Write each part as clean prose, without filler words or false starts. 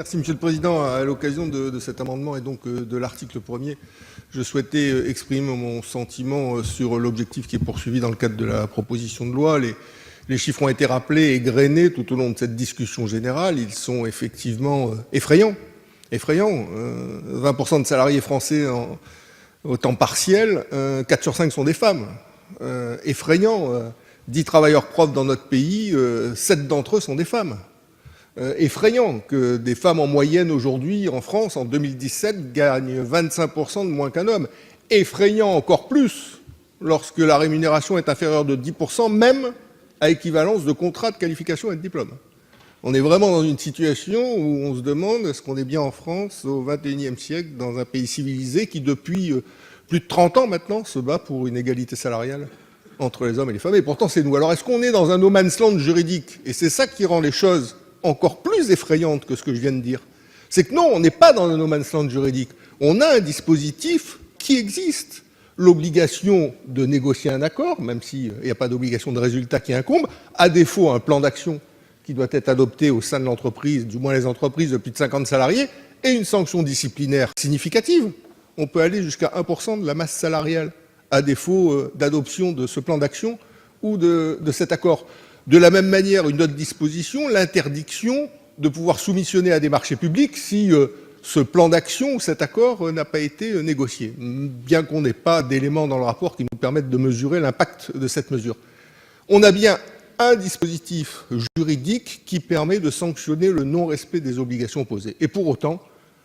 Merci Monsieur le Président. À l'occasion de cet amendement et donc de l'article 1er, je souhaitais exprimer mon sentiment sur l'objectif qui est poursuivi dans le cadre de la proposition de loi. Les chiffres ont été rappelés et égrenés tout au long de cette discussion générale. Ils sont effectivement effrayants. 20% de salariés français au temps partiel, 4 sur 5 sont des femmes. Effrayant. 10 travailleurs profs dans notre pays, 7 d'entre eux sont des femmes. Effrayant que des femmes en moyenne aujourd'hui en France, en 2017, gagnent 25% de moins qu'un homme. Effrayant encore plus lorsque la rémunération est inférieure de 10%, même à équivalence de contrat de qualification et de diplôme. On est vraiment dans une situation où on se demande est-ce qu'on est bien en France au XXIe siècle, dans un pays civilisé qui depuis plus de 30 ans maintenant se bat pour une égalité salariale entre les hommes et les femmes, et pourtant c'est nous. Alors est-ce qu'on est dans un no man's land juridique? Et c'est ça qui rend les choses encore plus effrayantes que ce que je viens de dire. C'est que non, on n'est pas dans un no man's land juridique. On a un dispositif qui existe. L'obligation de négocier un accord, même s'il n'y a pas d'obligation de résultat qui incombe, à défaut un plan d'action qui doit être adopté au sein de l'entreprise, du moins les entreprises de plus de 50 salariés, et une sanction disciplinaire significative. On peut aller jusqu'à 1% de la masse salariale, à défaut d'adoption de ce plan d'action ou de cet accord. De la même manière, une autre disposition, l'interdiction de pouvoir soumissionner à des marchés publics si ce plan d'action ou cet accord n'a pas été négocié, bien qu'on n'ait pas d'éléments dans le rapport qui nous permettent de mesurer l'impact de cette mesure. On a bien un dispositif juridique qui permet de sanctionner le non-respect des obligations posées. Et pour autant,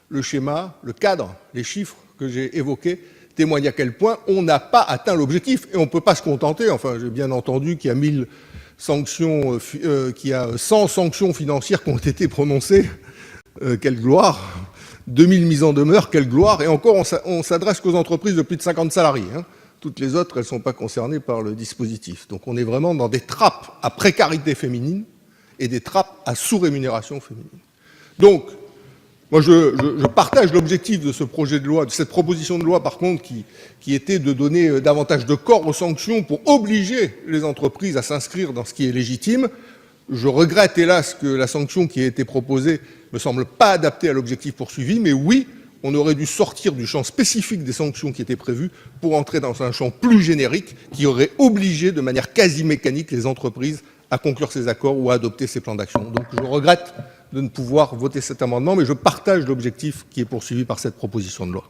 le schéma, le cadre, les chiffres que j'ai évoqués témoignent à quel point on n'a pas atteint l'objectif. Et on ne peut pas se contenter, enfin j'ai bien entendu qu'il y a 1000 sanctions, qu'il y a 100 sanctions financières qui ont été prononcées, quelle gloire, 2000 mises en demeure, quelle gloire, et encore on s'adresse qu'aux entreprises de plus de 50 salariés. Toutes les autres, elles ne sont pas concernées par le dispositif. Donc on est vraiment dans des trappes à précarité féminine et des trappes à sous-rémunération féminine. Donc, moi je partage l'objectif de ce projet de loi, de cette proposition de loi par contre, qui était de donner davantage de corps aux sanctions pour obliger les entreprises à s'inscrire dans ce qui est légitime. Je regrette hélas que la sanction qui a été proposée ne me semble pas adaptée à l'objectif poursuivi, mais oui, on aurait dû sortir du champ spécifique des sanctions qui étaient prévues pour entrer dans un champ plus générique qui aurait obligé de manière quasi mécanique les entreprises à conclure ces accords ou à adopter ces plans d'action. Donc je regrette de ne pouvoir voter cet amendement, mais je partage l'objectif qui est poursuivi par cette proposition de loi.